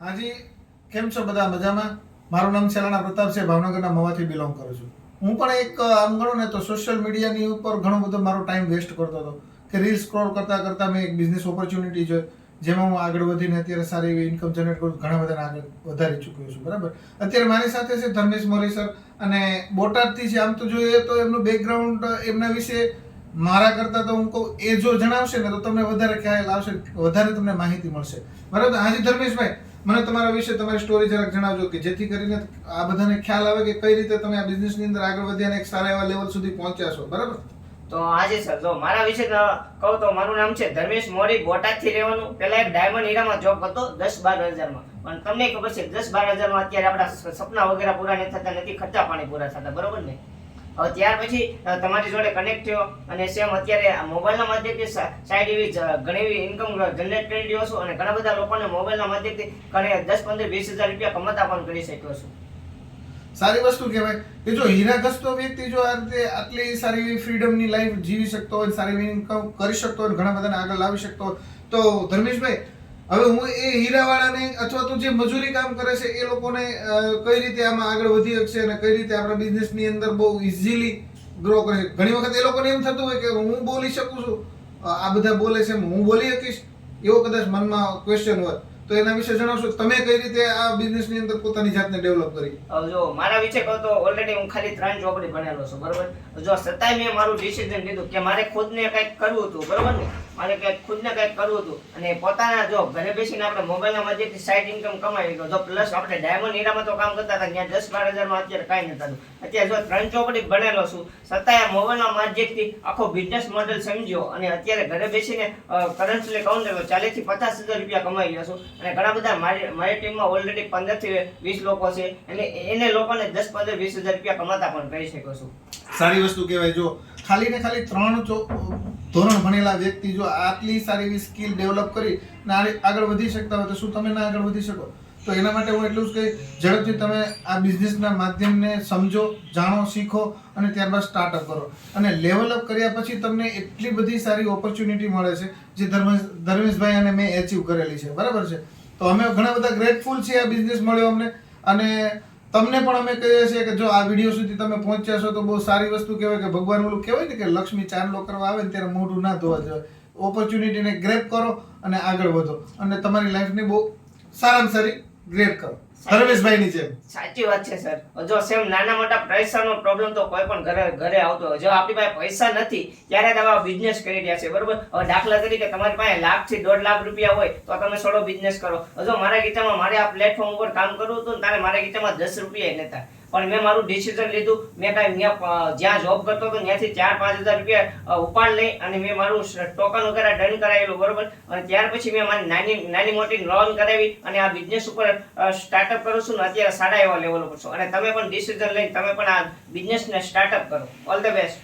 હાજી, કેમ છો બધા? મજામાં? મારું નામ સેલાણા પ્રતાપ છે, ભાવનગરના મવાથી બિલોંગ કરું છું. હું પણ એક આમ ગણું ને તો સોશિયલ મીડિયાની ઉપર ઘણો બધો મારો ટાઈમ વેસ્ટ કરતો હતો કે રીલ સ્ક્રોલ કરતાં કરતાં મેં એક બિઝનેસ ઓપોર્ચ્યુનિટી જોઈ, જેમાં હું આગળ વધીને અત્યારે સારી એવી ઇન્કમ જનરેટ કરું, ઘણા બધાને આગળ વધારી ચૂક્યો છું. બરાબર. અત્યારે મારી સાથે છે ધર્મેશ મોરી સર, અને બોટાદથી છે. આમ તો જોઈએ તો એમનું બેકગ્રાઉન્ડ એમના વિશે મારા કરતાં તો હું કહું એ જો જણાવશે ને તો તમને વધારે ખ્યાલ આવશે, વધારે તમને માહિતી મળશે. બરાબર. હાજી ધર્મેશભાઈ, મને તમારા વિશે તમારી સ્ટોરી જરાક જણાવજો કે જેથી કરીને આ બધાને ખ્યાલ આવે કે કઈ રીતે તમે આ બિઝનેસની અંદર આગળ વધ્યા અને એક સારા એવા લેવલ સુધી પહોંચ્યા છો. બરાબર. તો આજે સર જો મારા વિશે કહું તો મારું નામ છે ધર્મેશ મોરી, બોટાદથી રહેવાનું. પહેલા એક ડાયમંડ હીરામાં જોબ હતો 10-12 હજારમાં. પણ તમને ખબર છે 10-12 હજારમાં અત્યારે આપણા સપના વગેરે પૂરા નથી થતા, નથી ખર્ચા પાણી પૂરા થતા. બરોબર ને? હવે ત્યાર પછી તમારી જોડે કનેક્ટ થયો અને સેમ અત્યારે મોબાઈલના માધ્યમથી સાઈડ એવી ઘણી એવી ઇન્કમ જનરેટ કરી રહ્યો છું અને ઘણા બધા લોકોને મોબાઈલના માધ્યમથી ઘણે 10-15-20 હજાર રૂપિયા કમાતા પણ કરી શક્યો છું. સારી વસ્તુ કહેવાય કે જો હીરા ઘસતો વ્યક્તિ જો આ રીતે આટલી સારી એવી ફ્રીડમની લાઈફ જીવી શકતો હોય, સારી એવી ઇન્કમ કરી શકતો હોય, ઘણા બધાને આગળ લાવી શકતો હોય, તો ધર્મેશભાઈ, હવે હું એ હીરાવાળાને અથવા તો જે મજૂરી કામ કરે છે એ લોકોને કઈ રીતે આમાં આગળ વધી શકશે અને કઈ રીતે આપણા બિઝનેસની અંદર બહુ ઇઝીલી ગ્રો કરે છે. ઘણી વખત એ લોકોને એમ થતું હોય કે હું બોલી શકું છું, આ બધા બોલે છે, હું બોલી શકીશ, એવો કદાચ મનમાં ક્વેશ્ચન હોય તો એના વિશે જણાવશો તમે કઈ રીતે આ બિઝનેસની અંદર પોતાની જાતને ડેવલપ કરી? જો મારા વિશે કહો તો ઓલરેડી હું ખાલી 3 ચોપડી ભણેલો છું. બરોબર. જો છતાંય મેં મારું ડિસિઝન લીધું કે મારે ખુદને કંઈક કરવું હતું. બરોબર ને? મારે ખુદને કંઈક કરવું હતું અને પોતાના જો ઘરે બેસીને આપણે મોબાઈલના માધ્યમથી સાઈડ ઇન્કમ કમાવી ગયો. જો પ્લસ આપણે ડાયમંડ હીરામાં તો કામ કરતા હતા, ત્યાં 10-12 હજારમાં અત્યારે કાંઈ નથી થતું. અત્યારે જો 3 ચોપડી ભણેલો છું, છતાંય મોબાઈલના માધ્યમથી આખો બિઝનેસ મોડેલ સમજ્યો અને અત્યારે ઘરે બેસીને કરન્ટલી કહું તો 40-50 હજાર રૂપિયા કમાઈ રહ્યો છું. અને ઘણા બધા મારી ટીમમાં ઓલરેડી 15-20 લોકો છે, એટલે એને લોકોને 10-15-20 હજાર રૂપિયા કમાતા પણ કરી શકો છું. સારી વસ્તુ કહેવાય. જો ખાલી ને ખાલી 3 ધોરણ ભણેલા વ્યક્તિ જો આટલી સારી એવી સ્કિલ ડેવલપ કરી ને આગળ વધી શકતા હોય તો શું તમે ના આગળ વધી શકો? તો એના માટે હું એટલું જ કહીશ, ઝડપથી તમે આ બિઝનેસના માધ્યમને સમજો, જાણો, શીખો અને ત્યારબાદ સ્ટાર્ટઅપ કરો. અને લેવલઅપ કર્યા પછી તમને એટલી બધી સારી ઓપોર્ચ્યુનિટી મળે છે જે ધર્મેશભાઈ અને મેં એચીવ કરેલી છે. બરાબર છે. તો અમે ઘણા બધા ગ્રેટફુલ છીએ આ બિઝનેસ મળ્યો અમને, અને તમને પણ અમે કહીએ છીએ કે જો આ વિડીયો સુધી તમે પહોંચ્યા છો તો બહુ સારી વસ્તુ કહેવાય કે ભગવાન ઓલું કહેવાય ને કે લક્ષ્મી ચાંદલો કરવા આવે ને ત્યારે મોઢું ના ધોવા જોઈએ. ઓપોર્ચ્યુનિટીને ગ્રેપ કરો અને આગળ વધો અને તમારી લાઈફને બહુ સારામાં સારી ગ્રેપ કરો, ધર્મેશભાઈની જેમ. સાચી વાત છે સર. જો સેમ નાના મોટા પૈસાનો પ્રોબ્લેમ તો કોઈ પણ ઘરે આવતો હોય. જો આપણી પાસે પૈસા નથી ત્યારે તમે બિઝનેસ કરી રહ્યા છે. બરોબર. હવે દાખલા તરીકે તમારી પાસે 1 થી 1.5 લાખ રૂપિયા હોય તો તમે સોલો બિઝનેસ કરો. જો મારા ગીતામાં મારે આ પ્લેટફોર્મ ઉપર કામ કરવું હતું ત્યારે મારા ગીતામાં 10 રૂપિયા નતા, પણ મેં મારું ડિસિઝન લીધું. મેં જ્યાં જોબ કરતો હતો ત્યાંથી 4-5 હજાર રૂપિયા ઉપાડ લઈ અને મેં મારું ટોકન વગેરે ડન કરાવેલું. બરોબર. અને ત્યાર પછી મેં મારી નાની મોટી લોન કરાવી અને આ બિઝનેસ ઉપર સ્ટાર્ટઅપ કરું છું ને અત્યારે સારા એવા લેવલ ઉપર છું. અને તમે પણ ડિસિઝન લઈને તમે પણ આ બિઝનેસને સ્ટાર્ટઅપ કરો. All the best.